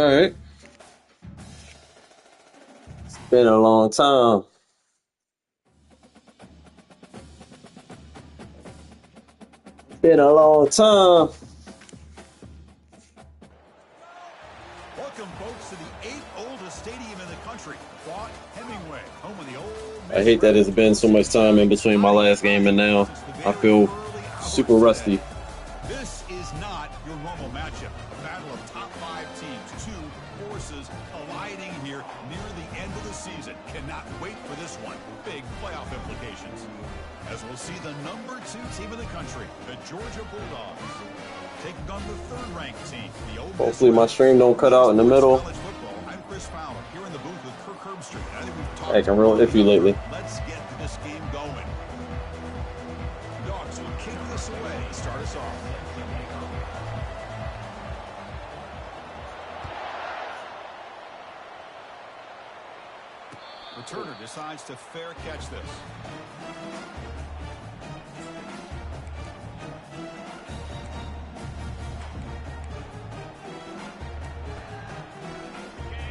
All right. It's been a long time. Been a long time. Welcome, folks, to the 8th oldest stadium in the country, Fort Hemingway, home of the old. I hate that it's been so much time in between my last game and now. I feel super rusty. This is not your normal matchup. A battle of top 5 teams, two forces colliding here near the end of the season. Cannot wait for this one. Big playoff implications. As we'll see the number 2 team in the country, the Georgia Bulldogs, taking on the 3rd-ranked team, the Ole Miss. Hopefully my stream don't cut out in the middle. I'm Chris Fowler here in the booth with Kirk Herbstreit. I think we've talked Acting real iffy lately. Let's get to this game going. Dogs will kick this away. Start us off. Returner decides to fair catch this.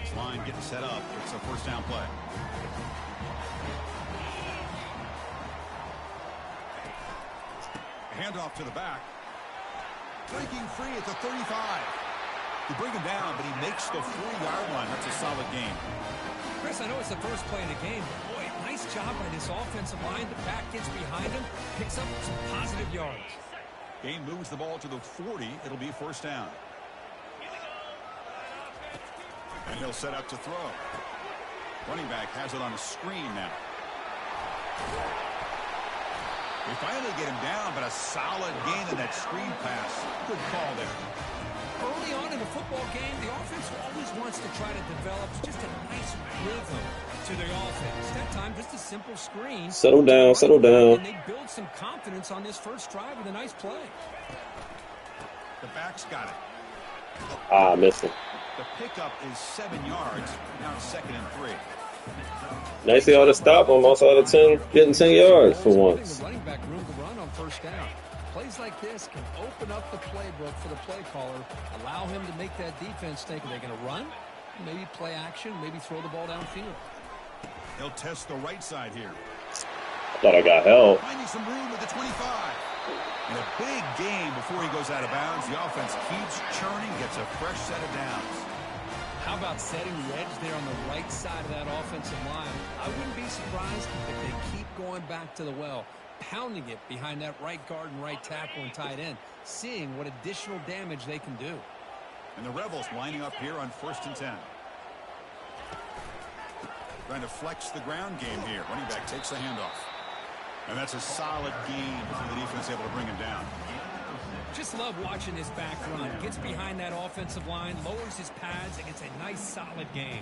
This line getting set up. It's a first down play. Handoff to the back. Breaking free at the 35. They bring him down, but he makes the 4-yard line. That's a solid game. Chris, I know it's the first play of the game, but boy, nice job by this offensive line. The back gets behind him, picks up some positive yards. Game moves the ball to the 40. It'll be first down. And he'll set up to throw. Running back has it on a screen now. They finally get him down, but a solid gain in that screen pass. Good call there. Early on in a football game, the offense always wants to try to develop just a nice rhythm to their offense. That time, just a simple screen. Settle down, settle down. And they build some confidence on this first drive with a nice play. The back's got it. Ah, missed him. The pickup is 7 yards. Now it's 2nd and 3. Nicely ought to stop him. Also out of 10, getting 10 yards for once. The running back room to run on first down. Plays like this can open up the playbook for the play caller, allow him to make that defense think, are they going to run? Maybe play action, maybe throw the ball downfield. He'll test the right side here. I thought I got help. Finding some room at the 25. In a big game before he goes out of bounds, the offense keeps churning, gets a fresh set of downs. How about setting the edge there on the right side of that offensive line? I wouldn't be surprised if they keep going back to the well, pounding it behind that right guard and right tackle and tight end, seeing what additional damage they can do. And the Rebels lining up here on 1st and 10. Trying to flex the ground game here. Running back takes the handoff. And that's a solid gain before the defense able to bring him down. Just love watching this back run. Gets behind that offensive line, lowers his pads, and gets a nice solid gain.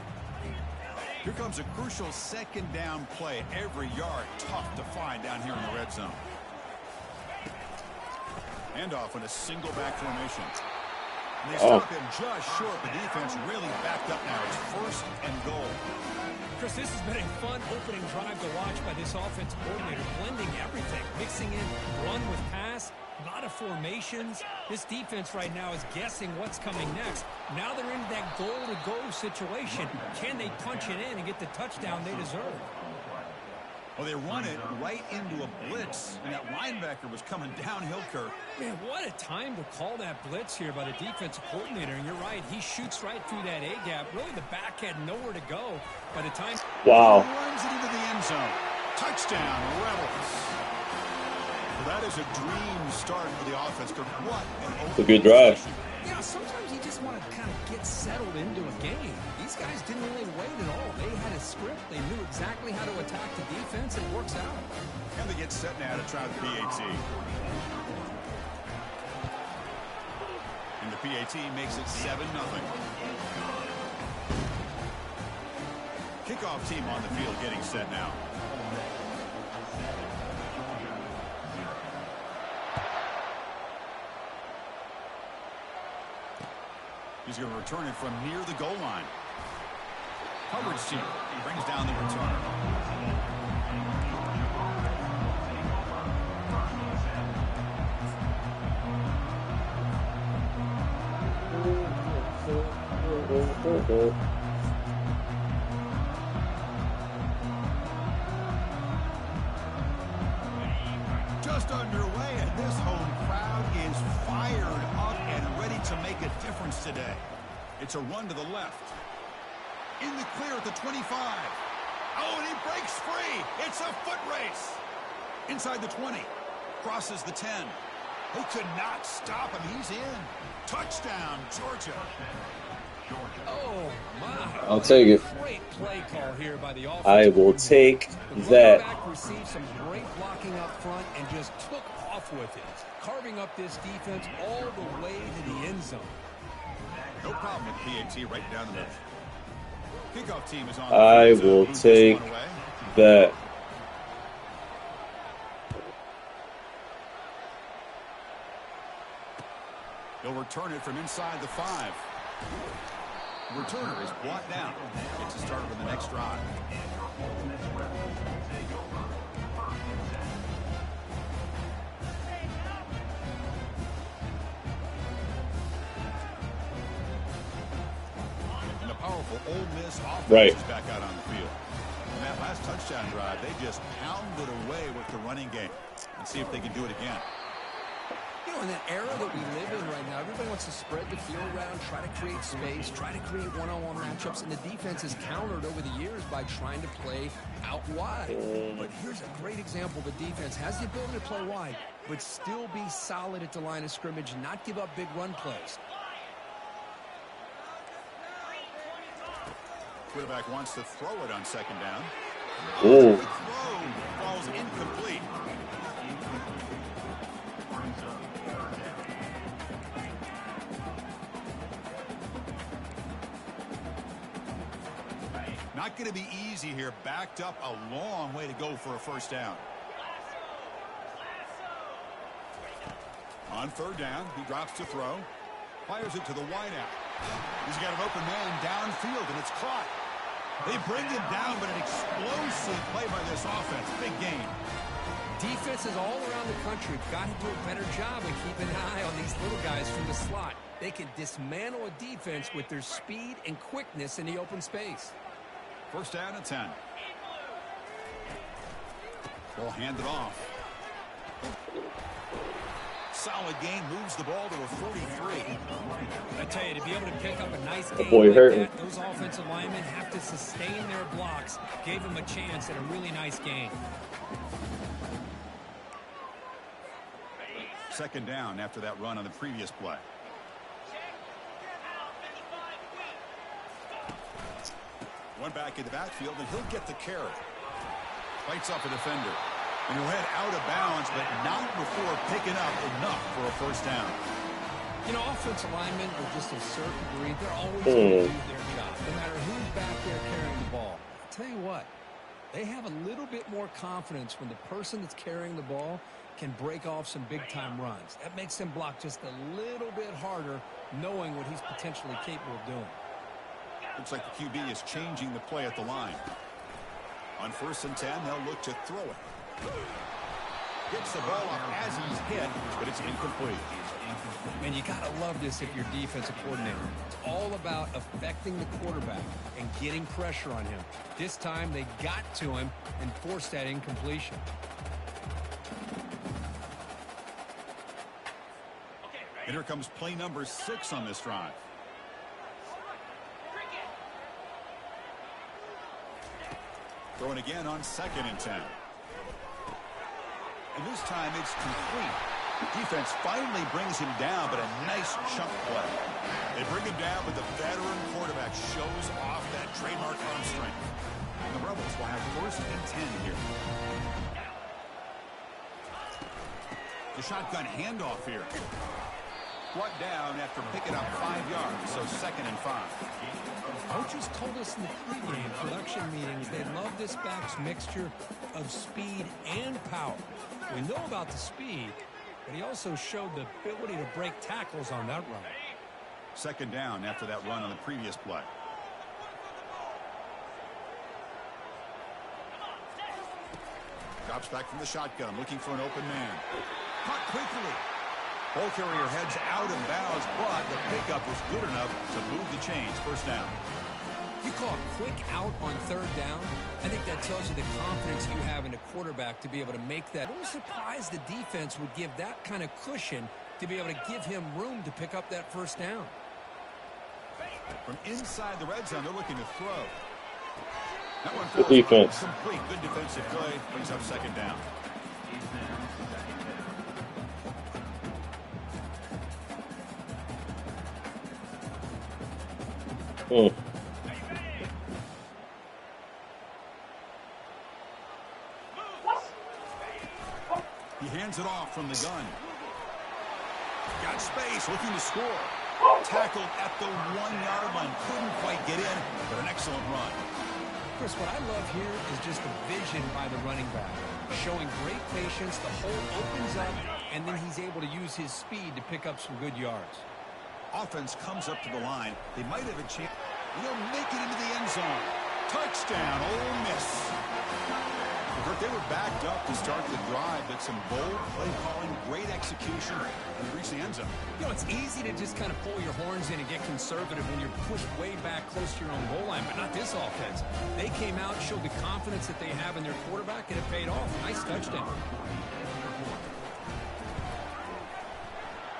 Here comes a crucial 2nd down play. Every yard tough to find down here in the red zone. Handoff in a single back formation. And they stop him just short. The defense really backed up now. It's 1st and goal. Chris, this has been a fun opening drive to watch by this offensive coordinator, blending everything, mixing in run with pass, a lot of formations. This defense right now is guessing what's coming next. Now they're into that goal-to-go situation. Can they punch it in and get the touchdown they deserve? Well, they run it right into a blitz, and that linebacker was coming downhill, Kirk. Man, what a time to call that blitz here by the defensive coordinator. And you're right, he shoots right through that A-gap. Really, the back had nowhere to go by the time. Wow. He runs it into the end zone. Touchdown, Rebels. Well, that is a dream start for the offense, Kirk. What an It's a good drive. Yeah, sometimes you just want to kind of get settled into a game. These guys didn't really wait at all. They had a script. They knew exactly how to attack the defense, and it works out. And they get set now to try the PAT. And the PAT makes it 7-0. Kickoff team on the field getting set now. He's going to return it from near the goal line. Coverage team brings down the return. Just underway, and this home crowd is fired up and ready to make a difference today. It's a run to the left. In the clear at the 25. Oh, and he breaks free. It's a foot race. Inside the 20. Crosses the 10. They could not stop him. He's in. Touchdown, Georgia. Oh, my. I'll take it. Great play call here by the offense. I will take that. The running back received some great blocking up front and just took off with it, carving up this defense all the way to the end zone. No problem with PAT right down the middle. Kickoff team is on. I will take that. He'll return it from inside the 5. Returner is brought down. It's a start with the next drive. And the powerful Ole Miss offense is back out on the field. In that last touchdown drive, they just pounded away with the running game. Let's see if they can do it again. You know, in that era that we live in right now, everybody wants to spread the field around, try to create space, try to create one-on-one matchups, and the defense has countered over the years by trying to play out wide. But here's a great example. The defense has the ability to play wide, but still be solid at the line of scrimmage, not give up big run plays. Quarterback wants to throw it on second down. Ooh. The throw falls incomplete. Not going to be easy here. Backed up a long way to go for a first down. On third down, he drops to throw. Fires it to the wideout. He's got an open man downfield, and it's caught. They bring him down, but an explosive play by this offense. Big game. Defenses all around the country got to do a better job of keeping an eye on these little guys from the slot. They can dismantle a defense with their speed and quickness in the open space. First down and 10. They'll hand it off. Solid gain, moves the ball to a 43. I tell you, to be able to pick up a nice game boy like hurting. that, those offensive linemen have to sustain their blocks. Gave them a chance at a really nice game. Second down after that run on the previous play. One back in the backfield, and he'll get the carry. Fights up a defender. And he'll head out of bounds, but not before picking up enough for a first down. You know, offensive linemen are just a certain breed. They're always going to do their job, no matter who's back there carrying the ball. I'll tell you what, they have a little bit more confidence when the person that's carrying the ball can break off some big-time runs. That makes them block just a little bit harder, knowing what he's potentially capable of doing. Looks like the QB is changing the play at the line. On 1st and 10, they'll look to throw it. Gets the ball up as he's hit, but it's incomplete. And you got to love this if you're defensive coordinator. It's all about affecting the quarterback and getting pressure on him. This time they got to him and forced that incompletion. And here comes play number 6 on this drive. Throwing again on 2nd and 10. And this time it's complete. Defense finally brings him down, but a nice chunk play. They bring him down, but the veteran quarterback shows off that trademark arm strength. And the Rebels will have 1st and 10 here. The shotgun handoff here. Brought down after picking up 5 yards, so 2nd and 5. Coaches told us in the pregame production meetings they love this back's mixture of speed and power. We know about the speed, but he also showed the ability to break tackles on that run. 2nd down after that run on the previous play. Drops back from the shotgun, looking for an open man. Caught quickly. Ball carrier heads out of bounds, but the pickup was good enough to move the chains. First down. You call a quick out on third down. I think that tells you the confidence you have in a quarterback to be able to make that. I'm surprised the defense would give that kind of cushion to be able to give him room to pick up that first down. From inside the red zone, they're looking to throw. That one Good defense. Complete. Good defensive play. Brings up second down. He hands it off from the gun. Got space, looking to score. Tackled at the 1-yard line. Couldn't quite get in, but an excellent run. Chris, what I love here is just the vision by the running back. Showing great patience, the hole opens up, and then he's able to use his speed to pick up some good yards. Offense comes up to the line. They might have a chance. They'll make it into the end zone. Touchdown, Ole Miss. They were backed up to start the drive, but some bold play calling, great execution, and reach the end zone. You know, it's easy to just kind of pull your horns in and get conservative when you're pushed way back close to your own goal line, but not this offense. They came out, showed the confidence that they have in their quarterback, and it paid off. Nice touchdown.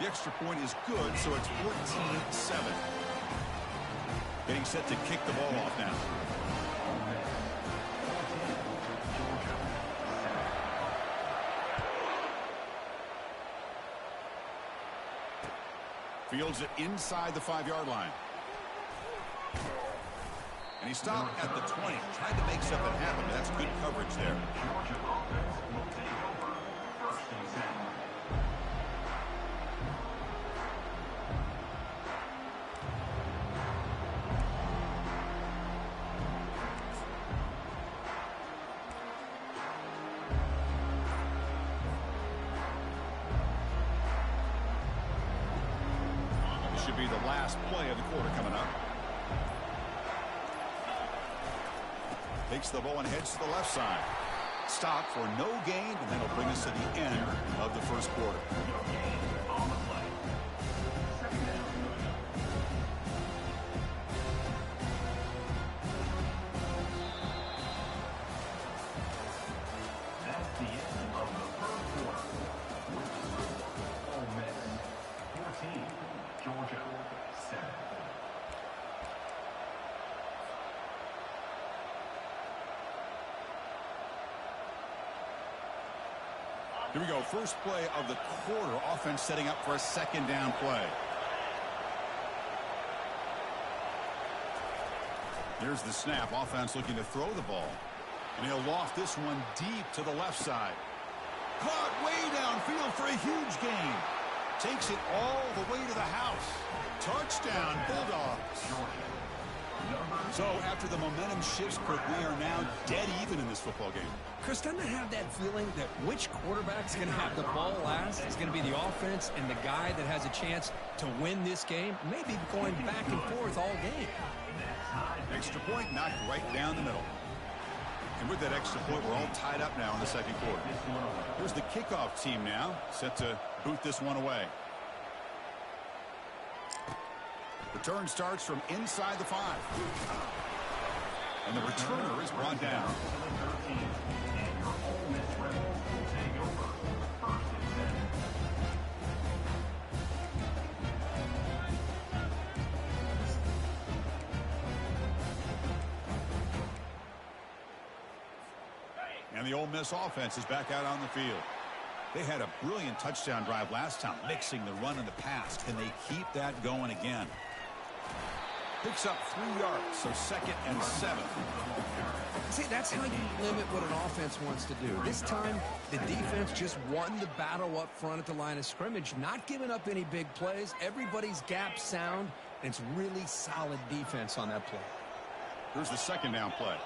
The extra point is good, so it's 14-7. Getting set to kick the ball off now. Fields it inside the 5-yard line. And he stopped at the 20. Tried to make something happen. That's good coverage there. Should be the last play of the quarter coming up. Takes the ball and heads to the left side. Stop for no gain, and that'll bring us to the end of the first quarter. That's the end of the first quarter. Ole Miss 14, Georgia 7. Here we go. First play of the quarter. Offense setting up for a second down play. Here's the snap. Offense looking to throw the ball. And he'll loft this one deep to the left side. Caught way downfield for a huge gain. Takes it all the way to the house. Touchdown, Bulldogs. So after the momentum shifts, Kirk, we are now dead even in this football game. Chris, doesn't it have that feeling that which quarterback's going to have the ball last is going to be the offense, and the guy that has a chance to win this game may be going back and forth all game? Extra point knocked right down the middle. And with that extra point, we're all tied up now in the second quarter. Here's the kickoff team now, set to boot this one away. Return starts from inside the 5. And the returner is brought down. And the Ole Miss offense is back out on the field. They had a brilliant touchdown drive last time, mixing the run and the pass. Can they keep that going again? Picks up 3 yards, so 2nd and 7. See, that's how you limit what an offense wants to do. This time, the defense just won the battle up front at the line of scrimmage, not giving up any big plays. Everybody's gap sound, and it's really solid defense on that play. Here's the second down play.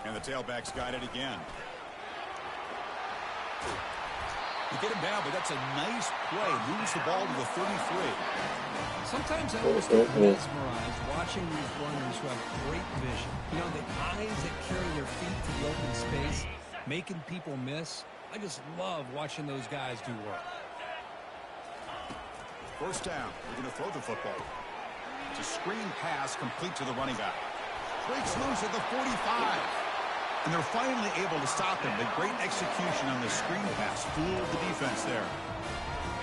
And the tailback's got it again. You get him down, but that's a nice play. Moves the ball to the 33. Sometimes I almost get mesmerized watching these runners who have great vision. You know, the eyes that carry their feet to the open space, making people miss. I just love watching those guys do work. First down. We're going to throw the football. It's a screen pass complete to the running back. Breaks loose at the 45. And they're finally able to stop him. The great execution on the screen pass fooled the defense there.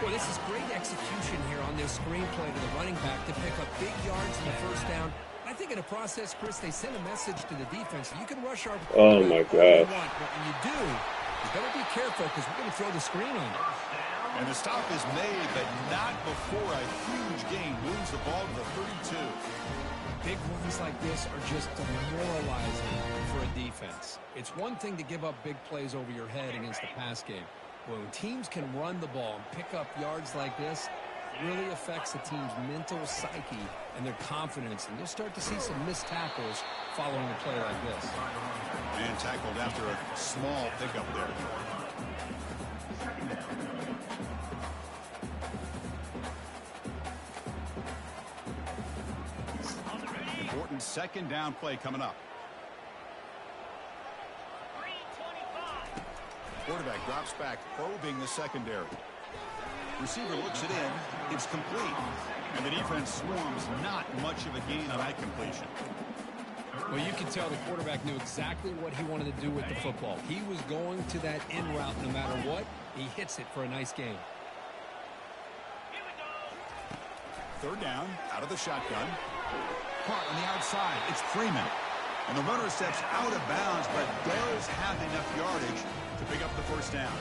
Well, this is great execution here on this screenplay to the running back to pick up big yards in the first down. I think in the process, Chris, they sent a message to the defense. You can rush our Oh my God. but when you do, you better be careful because we're going to throw the screen on you. And the stop is made, but not before a huge gain moves the ball to the 32. Big runs like this are just demoralizing for a defense. It's one thing to give up big plays over your head against the pass game. When teams can run the ball and pick up yards like this, it really affects the team's mental psyche and their confidence. And you'll start to see some missed tackles following a play like this. And tackled after a small pickup there. Important second down play coming up. Quarterback drops back, probing the secondary. Receiver looks it in. It's complete. And the defense swarms. Not much of a gain on that completion. Well, you can tell the quarterback knew exactly what he wanted to do with the football. He was going to that in route no matter what. He hits it for a nice gain. Third down, out of the shotgun. Caught on the outside. It's Freeman. And the runner steps out of bounds, but does have enough yardage to pick up the first down.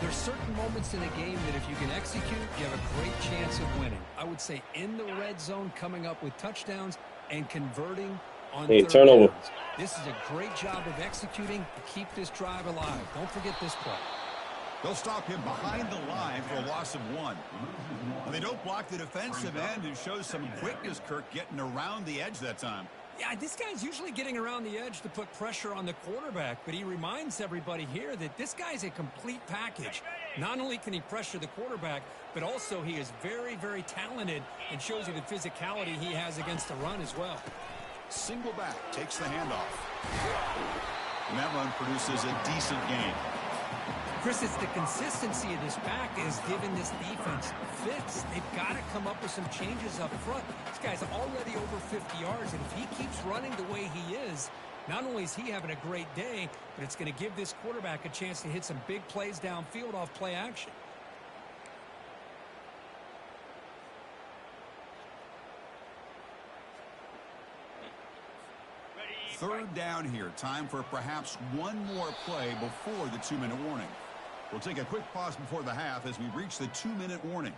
There's certain moments in a game that if you can execute, you have a great chance of winning. I would say in the red zone, coming up with touchdowns and converting on third turnover. downs. This is a great job of executing to keep this drive alive. Don't forget this play. They'll stop him behind the line for a loss of 1. And they don't block the defensive end, who shows some quickness, Kirk, getting around the edge that time. Yeah, this guy's usually getting around the edge to put pressure on the quarterback, but he reminds everybody here that this guy's a complete package. Not only can he pressure the quarterback, but also he is very, very talented and shows you the physicality he has against the run as well. Single back, takes the handoff. And that run produces a decent gain. Chris, it's the consistency of this back is giving this defense fits. They've got to come up with some changes up front. This guy's already over 50 yards, and if he keeps running the way he is, not only is he having a great day, but it's going to give this quarterback a chance to hit some big plays downfield off play action. Third down here. Time for perhaps one more play before the 2-minute warning. We'll take a quick pause before the half as we reach the 2-minute warning.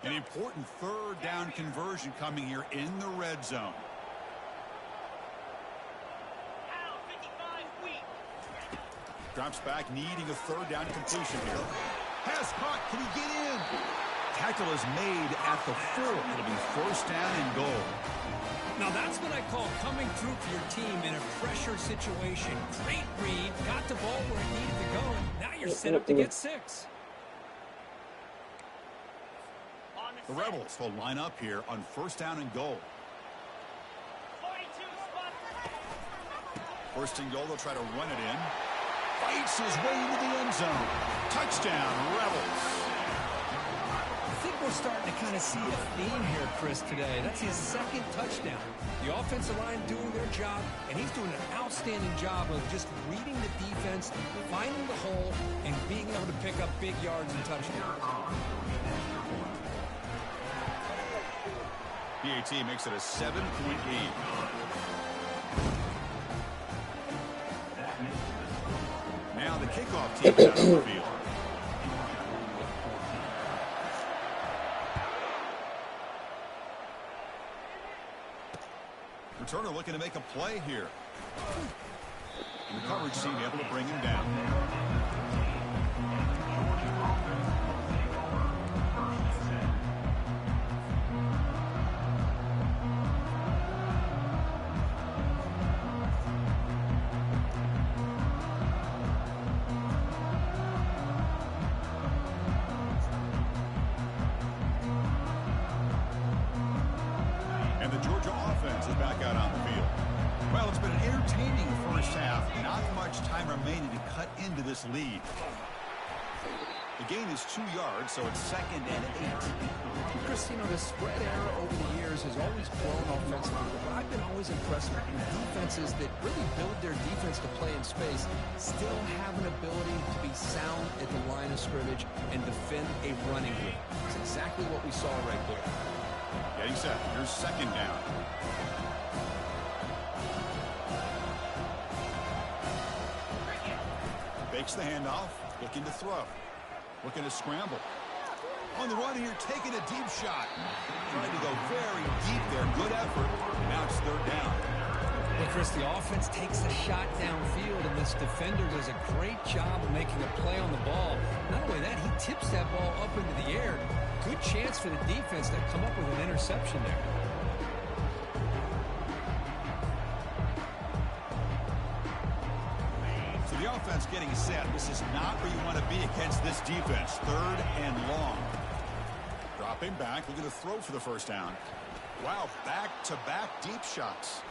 An important third down conversion coming here in the red zone. Drops back, needing a third down completion here. Pass caught. Can he get in? Tackle is made at the 4. It'll be first down and goal. Now that's what I call coming through for your team in a pressure situation. Great read, got the ball where it needed to go. Now you're set up to get 6. The Rebels will line up here on first down and goal. First and goal, they'll try to run it in. Fights his way into the end zone. Touchdown, Rebels. I think we're starting to kind of see a theme here, Chris, today. That's his second touchdown. The offensive line doing their job, and he's doing an outstanding job of just reading the defense, finding the hole, and being able to pick up big yards and touchdowns. PAT makes it a 7-point lead. Now the kickoff team is out on the field. Returner looking to make a play here. And the coverage team able to bring him down. Georgia offense is back out on the field. Well, it's been an entertaining first half. Not much time remaining to cut into this lead. The gain is 2 yards, so it's 2nd and 8. Chris, you know, the spread era over the years has always grown offensively, but I've been always impressed with defenses that really build their defense to play in space, still have an ability to be sound at the line of scrimmage and defend a running game. It's exactly what we saw right there. Getting set. Here's 2nd down. Fakes the handoff, looking to throw. Looking to scramble. On the run here, taking a deep shot. Trying to go very deep there. Good effort. Now it's 3rd down. Well, Chris, the offense takes the shot downfield, and this defender does a great job of making a play on the ball. Not only that, he tips that ball up into the air. Good chance for the defense to come up with an interception there. The offense getting set. This is not where you want to be against this defense. 3rd and long. Dropping back, looking to throw for the 1st down. Wow, back-to-back deep shots.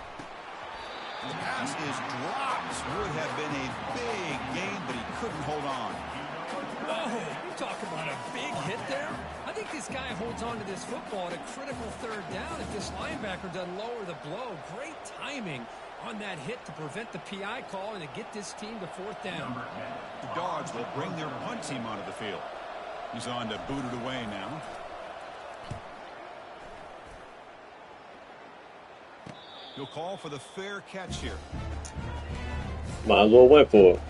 And the pass is dropped. Would have been a big gain, but he couldn't hold on. Oh, you talk about a big hit there. I think this guy holds on to this football at a critical 3rd down if this linebacker doesn't lower the blow. Great timing on that hit to prevent the PI call and to get this team to 4th down. The Dogs will bring their punt team onto the field. He's on to boot it away now. He'll call for the fair catch here. Might as well wait for it.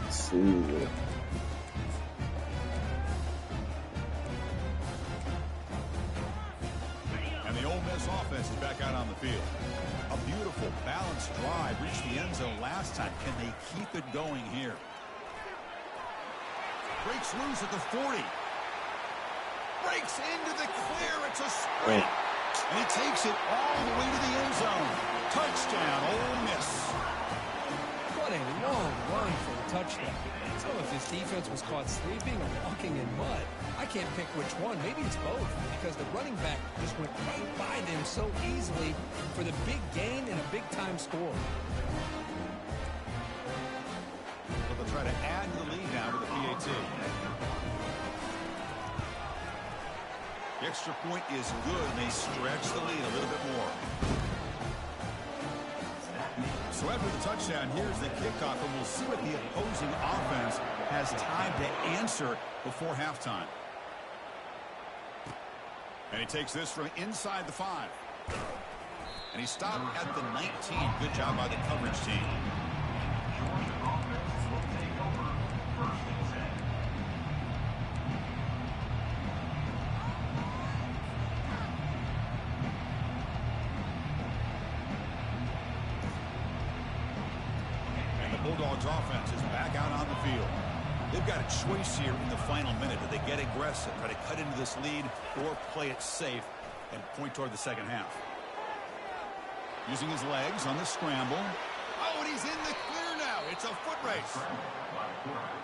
Let's see. Offense is back out on the field. A beautiful balanced drive. Reached the end zone last time. Can they keep it going here? Breaks loose at the 40. Breaks into the clear. It's a sprint. And he takes it all the way to the end zone. Touchdown, Ole Miss. What a long run for a touchdown. So if his defense was caught sleeping or walking in mud, I can't pick which one. Maybe it's both, because the running back just went right by them so easily for the big gain and a big-time score. But they'll try to add to the lead now to the PAT. The extra point is good, and they stretch the lead a little bit more. So after the touchdown, here's the kickoff, and we'll see what the opposing offense has time to answer before halftime. And he takes this from inside the 5. And he stopped at the 19. Good job by the coverage team. Bulldogs offense is back out on the field. They've got a choice here in the final minute. Do they get aggressive, try to cut into this lead, or play it safe and point toward the 2nd half? Using his legs on the scramble. Oh, and he's in the clear now. It's a foot race.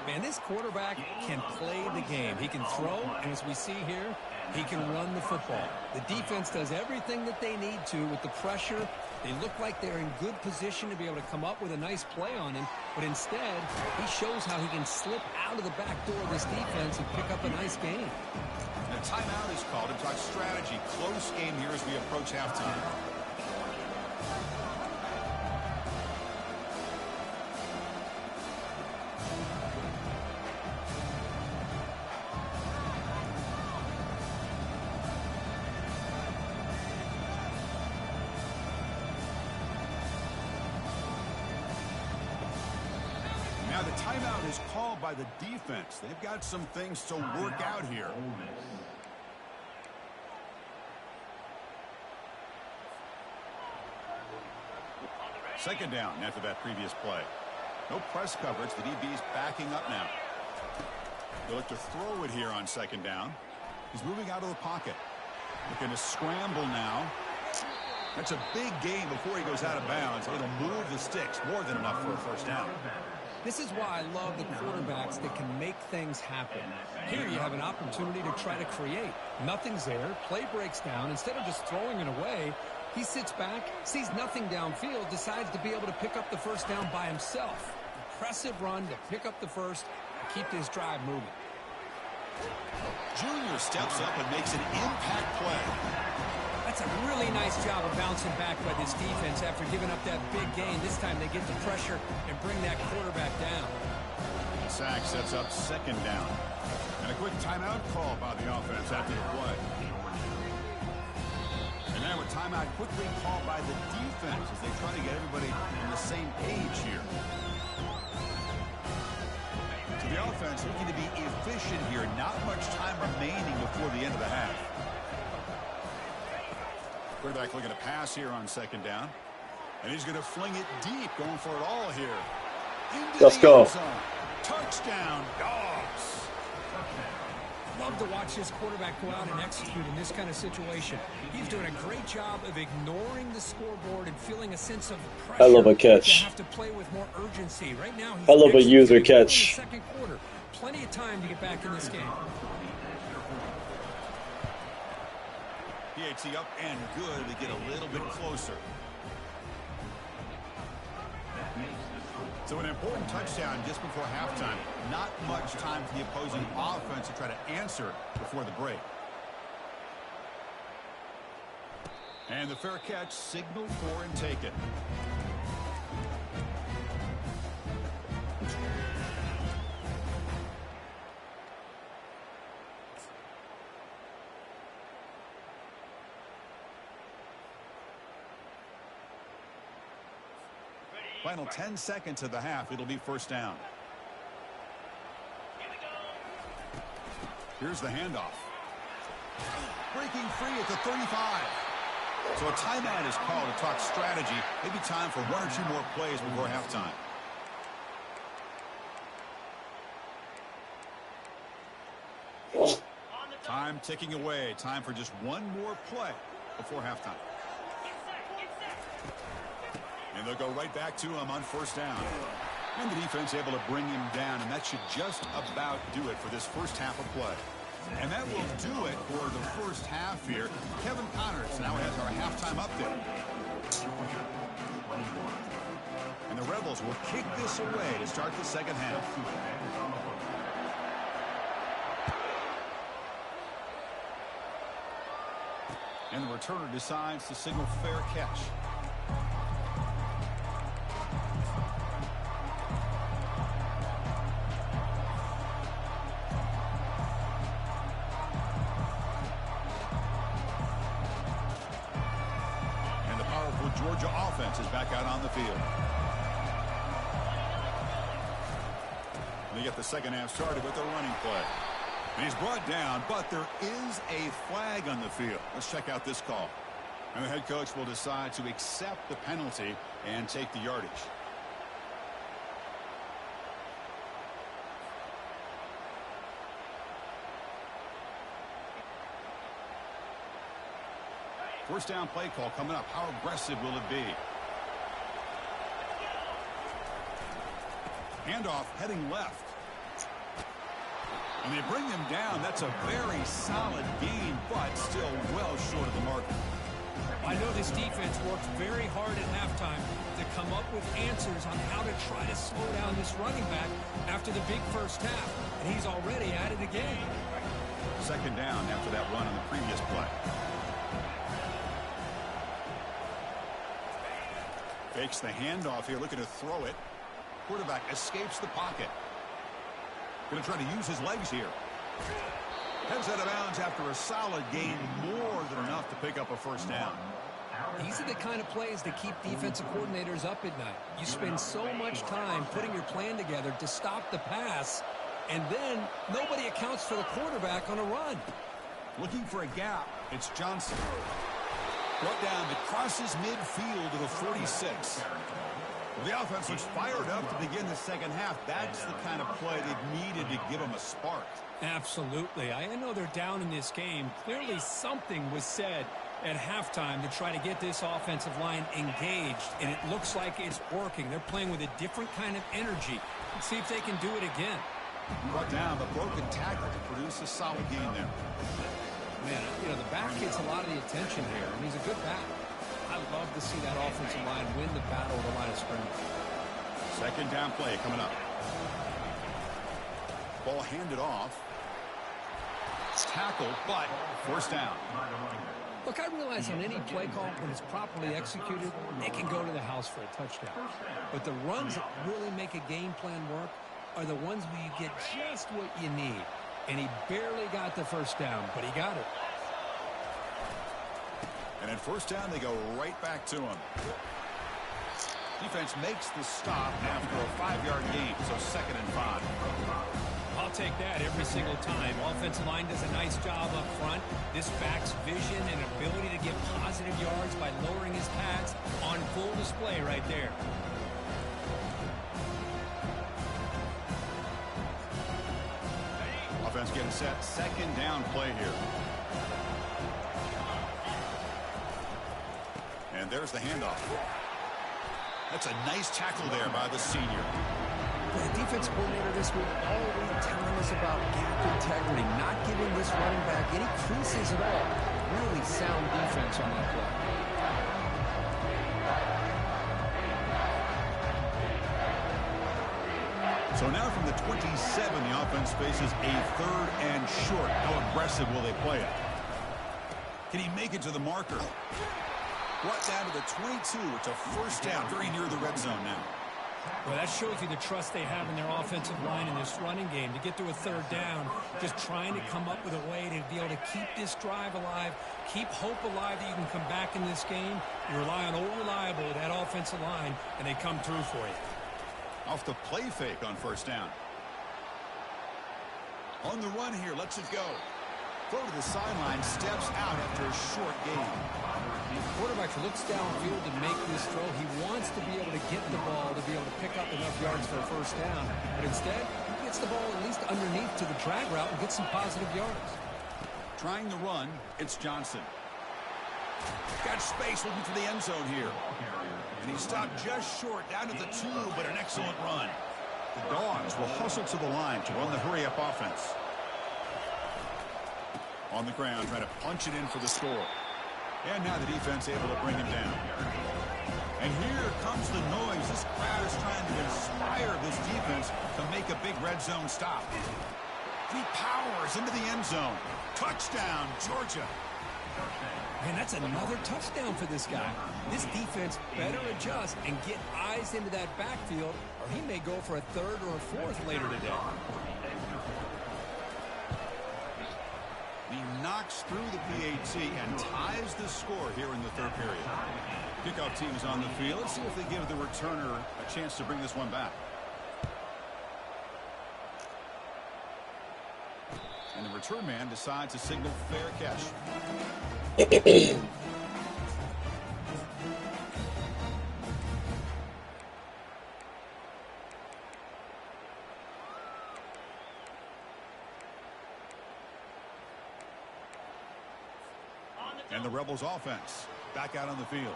Man, this quarterback can play the game. He can throw, and as we see here, he can run the football. The defense does everything that they need to with the pressure. They look like they're in good position to be able to come up with a nice play on him, but instead, he shows how he can slip out of the back door of this defense and pick up a nice gain. And a timeout is called to talk strategy. Close game here as we approach halftime. Now the timeout is called by the defense. They've got some things to work out here. Second down after that previous play. No press coverage. The DB's backing up now. They'll look to throw it here on 2nd down. He's moving out of the pocket. Looking to scramble now. That's a big gain before he goes out of bounds. It'll move the sticks. More than enough for a 1st down. This is why I love the quarterbacks that can make things happen. Here you have an opportunity to try to create. Nothing's there. Play breaks down. Instead of just throwing it away, he sits back, sees nothing downfield, decides to be able to pick up the first down by himself. Impressive run to pick up the first and keep this drive moving. Junior steps up and makes an impact play. That's a really nice job of bouncing back by this defense after giving up that big gain. This time they get the pressure and bring that quarterback down. Sack sets up second down. And a quick timeout call by the offense after the play. And now a timeout quickly called by the defense as they try to get everybody on the same page here. So the offense looking to be efficient here. Not much time remaining before the end of the half. Quarterback looking to pass here on second down. And he's going to fling it deep, going for it all here. Let's go. Touchdown, Dogs. Love to watch this quarterback go out and execute in this kind of situation. He's doing a great job of ignoring the scoreboard and feeling a sense of pressure. I love a catch. To have to play with more urgency. Right now, he's I love a user executing in the catch. second quarter. Plenty of time to get back in this game. PAT up and good to get a little bit closer. So an important touchdown just before halftime. Not much time for the opposing offense to try to answer before the break. And the fair catch signaled for and taken. Final 10 seconds of the half. It'll be first down. Here's the handoff. Breaking free at the 35. So a timeout is called to talk strategy. Maybe time for one or two more plays before halftime. Time ticking away. Time for just one more play before halftime. And they'll go right back to him on first down. And the defense able to bring him down, and that should just about do it for this first half of play. And that will do it for the first half here. Kevin Connors now has our halftime update. And the Rebels will kick this away to start the second half. And the returner decides to signal fair catch. Georgia offense is back out on the field. They get the second half started with a running play. And he's brought down, but there is a flag on the field. Let's check out this call. And the head coach will decide to accept the penalty and take the yardage. First down play call coming up. How aggressive will it be? Handoff heading left. And they bring him down. That's a very solid gain, but still well short of the mark. I know this defense worked very hard at halftime to come up with answers on how to try to slow down this running back after the big first half. And he's already at it again. Second down after that run on the previous play. Fakes the handoff here, looking to throw it. Quarterback escapes the pocket. Going to try to use his legs here. Heads out of bounds after a solid gain, more than enough to pick up a first down. These are the kind of plays that keep defensive coordinators up at night. You spend so much time putting your plan together to stop the pass, and then nobody accounts for the quarterback on a run. Looking for a gap. It's Johnson. Brought down that crosses midfield to the 46. Well, the offense looks fired up to begin the second half. That's the kind of play they've needed to give them a spark. Absolutely. I know they're down in this game. Clearly something was said at halftime to try to get this offensive line engaged, and it looks like it's working. They're playing with a different kind of energy. Let's see if they can do it again. Brought down the broken tackle to produce a solid gain there. Man, you know, the back gets a lot of the attention here, and he's a good back. I love to see that offensive line win the battle at the line of scrimmage. Second down play coming up. Ball handed off. Tackle, but first down. Look, I realize on any play call, when it's properly executed, it can go to the house for a touchdown. But the runs that really make a game plan work are the ones where you get just what you need. And he barely got the first down, but he got it. And at first down, they go right back to him. Defense makes the stop after a 5-yard gain, so 2nd and 5. I'll take that every single time. Offensive line does a nice job up front. This back's vision and ability to get positive yards by lowering his pads on full display right there. Offense getting set. Second down play here. And there's the handoff. That's a nice tackle there by the senior. The defense coordinator this week already telling us about gap integrity, not giving this running back any creases at all. Really sound defense on that play. So now from the 27, the offense faces a 3rd and short. How aggressive will they play it? Can he make it to the marker? Brought down to the 22. It's a first down, very near the red zone now. Well, that shows you the trust they have in their offensive line in this running game. To get to a 3rd down, just trying to come up with a way to be able to keep this drive alive, keep hope alive that you can come back in this game. You rely on old reliable with that offensive line, and they come through for you. Off the play fake on first down. On the run here, lets it go. Throw to the sideline, steps out after a short gain. The quarterback looks downfield to make this throw. He wants to be able to get the ball to be able to pick up enough yards for a first down. But instead, he gets the ball at least underneath to the drag route and gets some positive yards. Trying the run, it's Johnson. Got space looking for the end zone here. And he stopped just short, down to the 2, but an excellent run. The Dogs will hustle to the line to run the hurry-up offense. On the ground, trying to punch it in for the score. And now the defense able to bring him down. And here comes the noise. This crowd is trying to inspire this defense to make a big red zone stop. He powers into the end zone. Touchdown, Georgia. Man, that's another touchdown for this guy. This defense better adjust and get eyes into that backfield, or he may go for a 3rd or a 4th later today. He knocks through the PAT and ties the score here in the 3rd period. Kickoff team is on the field. Let's see if they give the returner a chance to bring this one back. And the return man decides to signal fair catch. And the Rebels offense back out on the field.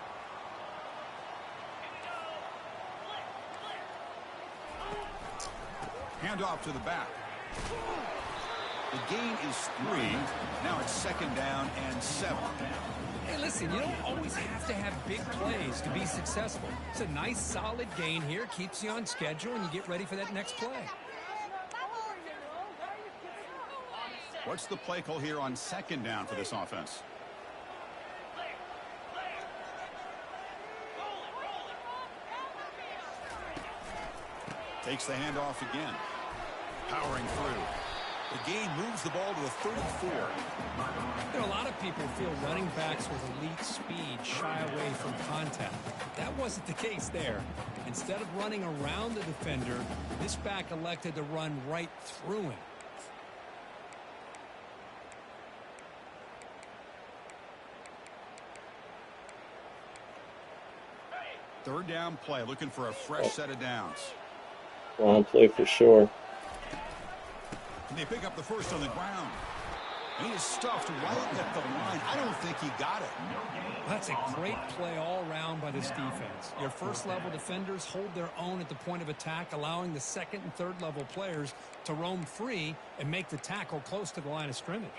Handoff to the back. The gain is 3. Now it's 2nd down and 7. Hey, listen, you don't always have to have big plays to be successful. It's a nice, solid gain here. Keeps you on schedule, and you get ready for that next play. What's the play call here on 2nd down for this offense? Takes the handoff again. Powering through. The gain moves the ball to the 34. You know, a lot of people feel running backs with elite speed shy away from contact. That wasn't the case there. Instead of running around the defender, this back elected to run right through him. Third down play, looking for a fresh set of downs. Wrong play for sure. And they pick up the first on the ground. And he is stuffed right at the line. I don't think he got it. That's a great play all around by this defense. Your first-level defenders hold their own at the point of attack, allowing the second and third-level players to roam free and make the tackle close to the line of scrimmage.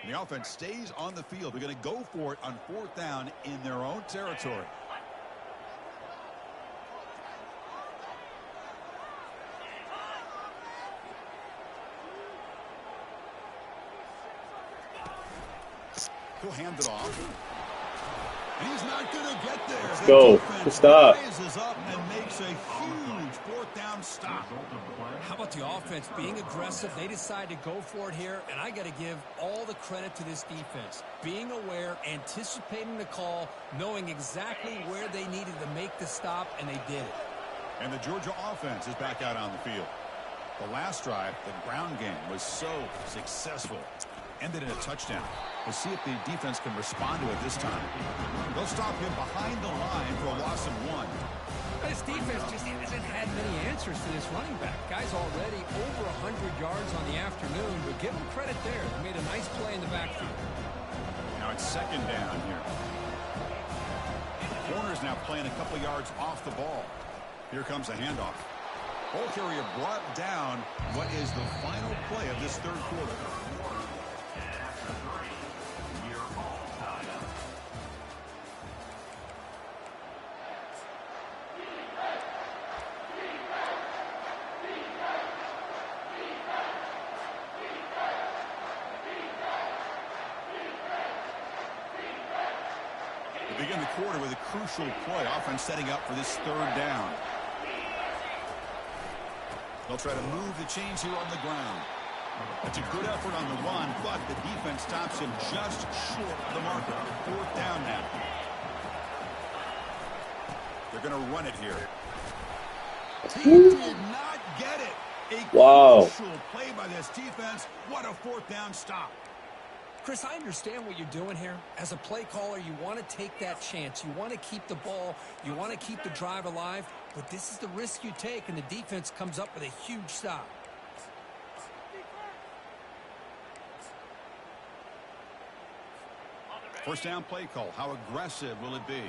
The offense stays on the field. They're going to go for it on 4th down in their own territory. He'll hand it off. And he's not going to get there. Let's go. Good stop. Rises up and makes a huge 4th down stop. How about the offense being aggressive? They decide to go for it here, and I got to give all the credit to this defense. Being aware, anticipating the call, knowing exactly where they needed to make the stop, and they did it. And the Georgia offense is back out on the field. The last drive, the ground game, was so successful. Ended in a touchdown. We'll see if the defense can respond to it this time. They'll stop him behind the line for a loss of 1. This defense just hasn't had many answers to this running back. Guy's already over 100 yards on the afternoon, but give him credit there. They made a nice play in the backfield. Now it's 2nd down here. The corner's now playing a couple yards off the ball. Here comes a handoff. Ball carrier brought down. What is the final play of this 3rd quarter? Begin the quarter with a crucial play. Offense setting up for this 3rd down. They'll try to move the chains here on the ground. That's a good effort on the run, but the defense stops him just short of the marker. 4th down now. They're going to run it here. He did not get it. A crucial play by this defense. What a 4th down stop. Chris, I understand what you're doing here. As a play caller, you want to take that chance. You want to keep the ball. You want to keep the drive alive. But this is the risk you take, and the defense comes up with a huge stop. First down play call. How aggressive will it be?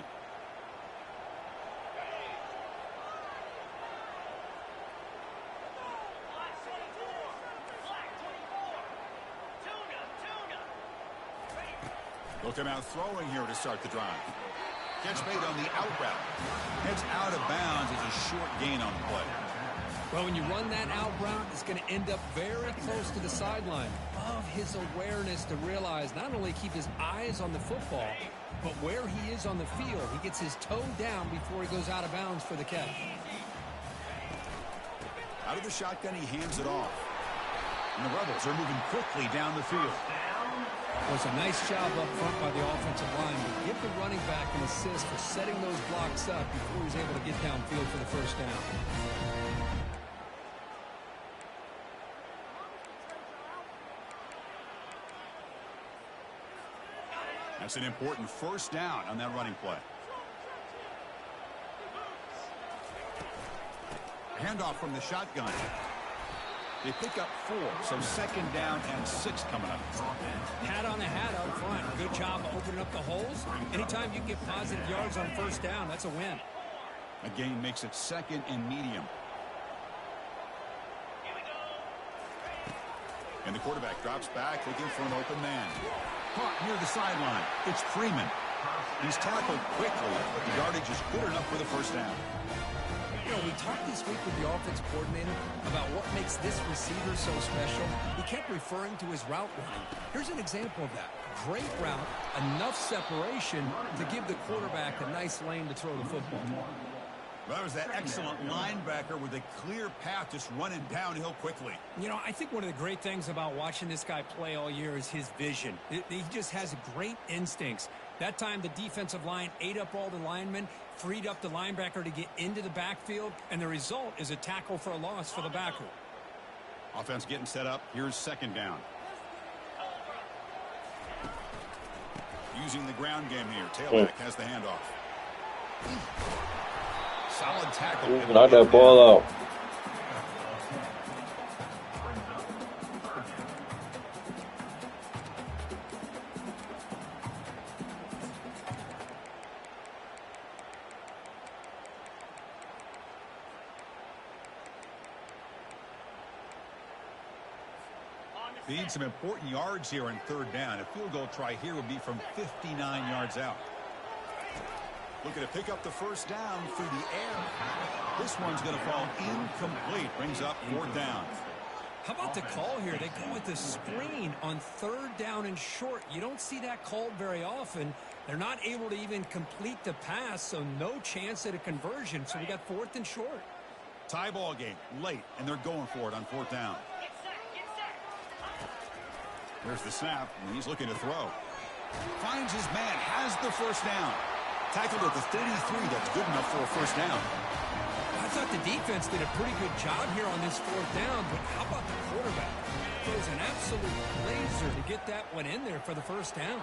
They'll come out throwing here to start the drive. Catch made on the out route. Heads out of bounds. It's a short gain on the play. Well, when you run that out route, it's going to end up very close to the sideline. Love his awareness to realize not only keep his eyes on the football, but where he is on the field. He gets his toe down before he goes out of bounds for the catch. Out of the shotgun, he hands it off. And the Rebels are moving quickly down the field. It was a nice job up front by the offensive line to give the running back an assist for setting those blocks up before he was able to get downfield for the first down. That's an important first down on that running play. Handoff from the shotgun. They pick up 4, so 2nd down and 6 coming up. Hat on the hat up front. Good job of opening up the holes. Anytime you get positive yards on first down, that's a win. A gain makes it 2nd and medium. And the quarterback drops back looking for an open man. Caught near the sideline. It's Freeman. He's tackled quickly, but the yardage is good enough for the first down. You know, we talked this week with the offense coordinator about what makes this receiver so special. He kept referring to his route running. Here's an example of that. Great route, enough separation to give the quarterback a nice lane to throw the football. Well, that was that excellent linebacker with a clear path just running downhill quickly. You know, I think one of the great things about watching this guy play all year is his vision. He just has great instincts. That time, the defensive line ate up all the linemen, freed up the linebacker to get into the backfield, and the result is a tackle for a loss for the backer. Offense getting set up. Here's 2nd down. Using the ground game here. Tailback has the handoff. Solid tackle. Knock that ball out. Need some important yards here on third down. A field goal try here would be from 59 yards out. Looking to pick up the first down through the air. This one's going to fall incomplete. Brings up fourth down. How about the call here? They go with the screen on third down and short. You don't see that called very often. They're not able to even complete the pass, so no chance at a conversion. So we got fourth and short. Tie ball game late, and they're going for it on fourth down. There's the snap, and he's looking to throw. Finds his man, has the first down. Tackled at the 33, that's good enough for a first down. I thought the defense did a pretty good job here on this fourth down, but how about the quarterback? Throws an absolute laser to get that one in there for the first down.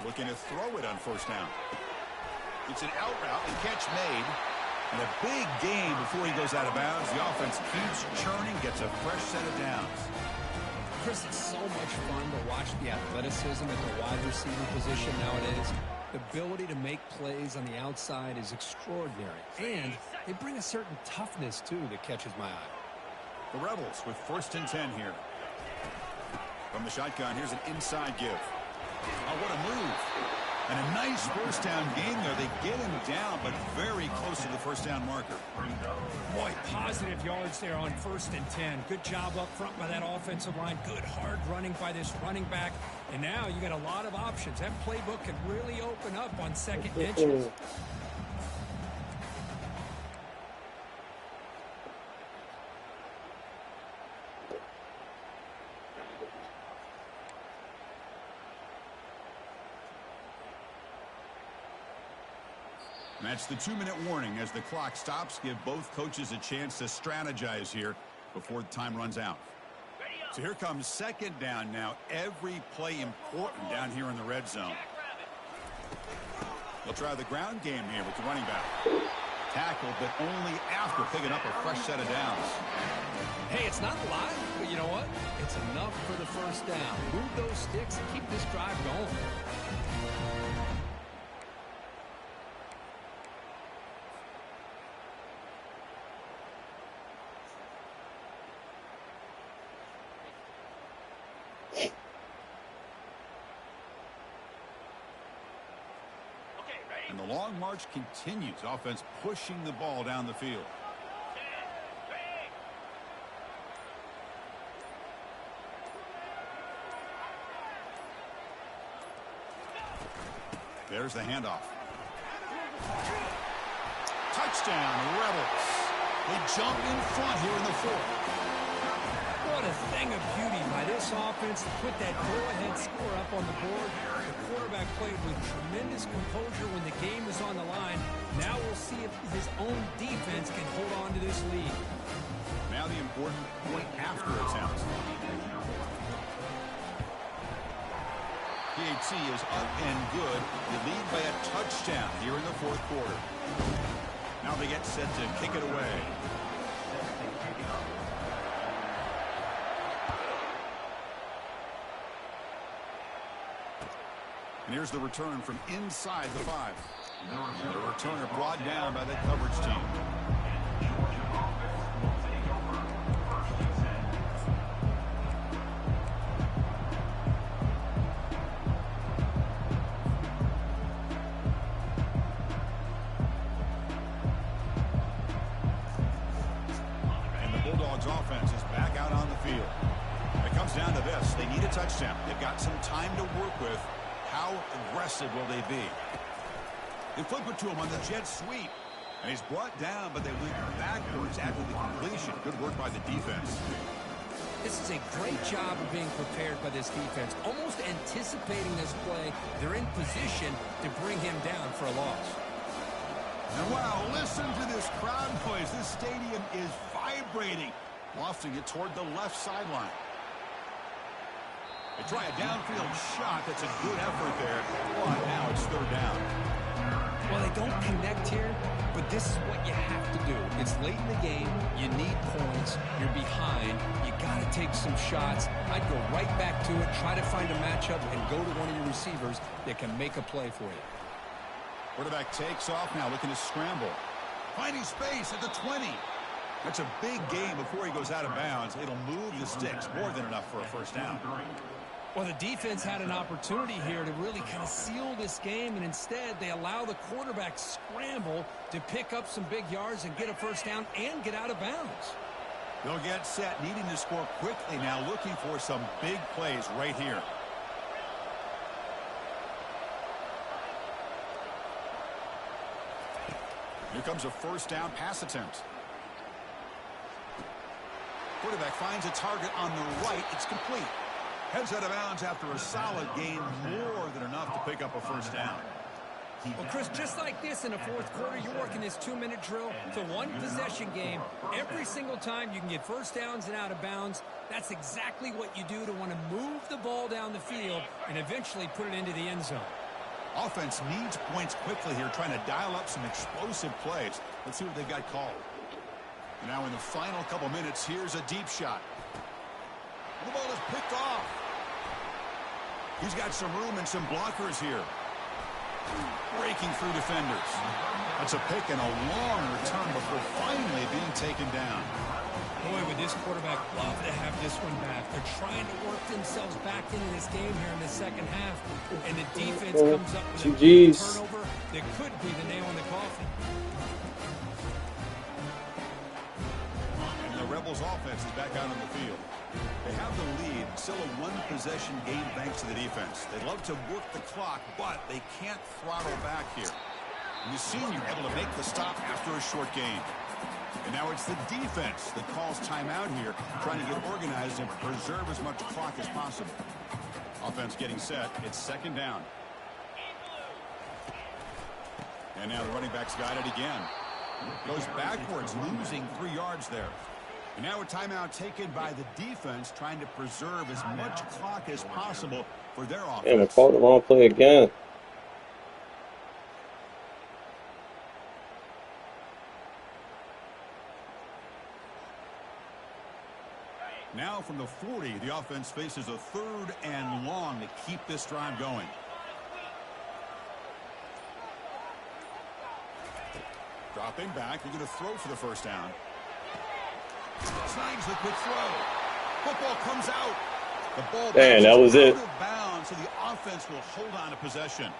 Looking to throw it on first down. It's an out route and catch made. And a big gain before he goes out of bounds. The offense keeps churning, gets a fresh set of downs. Chris, it's so much fun to watch the athleticism at the wide receiver position nowadays. The ability to make plays on the outside is extraordinary. And they bring a certain toughness, too, that catches my eye. The Rebels with first and 10 here. From the shotgun, here's an inside give. Oh, what a move. And a nice first down game there. They get him down, but very close to the first down marker. Boy, positive yards there on first and 10. Good job up front by that offensive line. Good hard running by this running back. And now you got a lot of options. That playbook can really open up on second inches. That's the 2-minute warning as the clock stops. Give both coaches a chance to strategize here before the time runs out. So here comes second down now. Every play important down here in the red zone. They'll try the ground game here with the running back. Tackled, but only after picking up a fresh set of downs. Hey, it's not a lot, but you know what? It's enough for the first down. Move those sticks and keep this drive going. And the long march continues. Offense pushing the ball down the field. There's the handoff. Touchdown, Rebels. They jump in front here in the fourth. What a thing of beauty by this offense to put that go-ahead score up on the board. The quarterback played with tremendous composure when the game was on the line. Now we'll see if his own defense can hold on to this lead. Now the important point after attempt. PHC is up and good. They lead by a touchdown here in the fourth quarter. Now they get set to kick it away. And here's the return from inside the 5. The returner brought down by the coverage team. And the Bulldogs offense is back out on the field. It comes down to this. They need a touchdown. They've got some time to work with. How aggressive will they be? They flip it to him on the jet sweep. And he's brought down, but they went backwards after the completion. Good work by the defense. This is a great job of being prepared by this defense, almost anticipating this play. They're in position to bring him down for a loss. And wow, listen to this crowd noise. This stadium is vibrating, lofting it toward the left sideline. They try a downfield shot. That's a good effort there. But now it's third down. Well, they don't connect here, but this is what you have to do. It's late in the game. You need points. You're behind. You got to take some shots. I'd go right back to it, try to find a matchup, and go to one of your receivers that can make a play for you. Quarterback takes off now, looking to scramble. Finding space at the 20. That's a big gain before he goes out of bounds. It'll move the sticks, more than enough for a first down. Well, the defense had an opportunity here to really kind of seal this game, and instead they allow the quarterback scramble to pick up some big yards and get a first down and get out of bounds. They'll get set, needing to score quickly now, looking for some big plays right here. Here comes a first down pass attempt. Quarterback finds a target on the right. It's complete. Heads out of bounds after a solid gain, more than enough to pick up a first down. Well, Chris, just like this in the fourth quarter, you're working this 2-minute drill. It's a one-possession game. Every single time you can get first downs and out of bounds, that's exactly what you do to want to move the ball down the field and eventually put it into the end zone. Offense needs points quickly here, trying to dial up some explosive plays. Let's see what they've got called. Now in the final couple minutes, here's a deep shot. The ball is picked off. He's got some room and some blockers here. Breaking through defenders. That's a pick and a long return before finally being taken down. Boy, would this quarterback love to have this one back. They're trying to work themselves back into this game here in the second half. And the defense comes up with a turnover that could be the nail in the coffin. And the Rebels offense is back out on the field. They have the lead, still a one-possession game thanks to the defense. They'd love to work the clock, but they can't throttle back here. And the senior able to make the stop after a short gain. And now it's the defense that calls timeout here, trying to get organized and preserve as much clock as possible. Offense getting set. It's second down. And now the running back's got it again. Goes backwards, losing 3 yards there. And now a timeout taken by the defense, trying to preserve as much clock as possible for their offense. Damn, I called the wrong play again. Now from the 40, the offense faces a third and long to keep this drive going. Dropping back, they're going to throw for the first down. Snags the quick throw. Football comes out. The ball that was it. Out of bounds, so the offense will hold on to possession.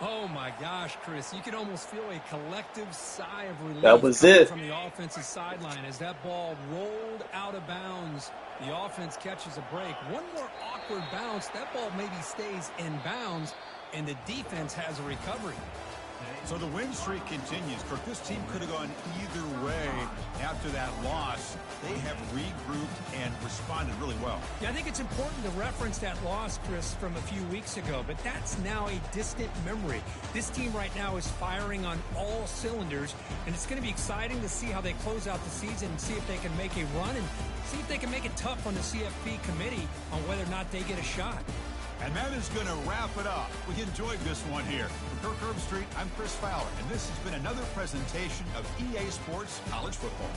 Oh my gosh, Chris, you can almost feel a collective sigh of relief That was it. from the offensive sideline as that ball rolled out of bounds. The offense catches a break. One more awkward bounce, that ball maybe stays in bounds, and the defense has a recovery. So the win streak continues. Kirk, this team could have gone either way after that loss. They have regrouped and responded really well. Yeah, I think it's important to reference that loss, Chris, from a few weeks ago, but that's now a distant memory. This team right now is firing on all cylinders, and it's going to be exciting to see how they close out the season and see if they can make a run and see if they can make it tough on the CFP committee on whether or not they get a shot. And that is going to wrap it up. We enjoyed this one here. For Kirk Herbstreit, I'm Chris Fowler, and this has been another presentation of EA Sports College Football.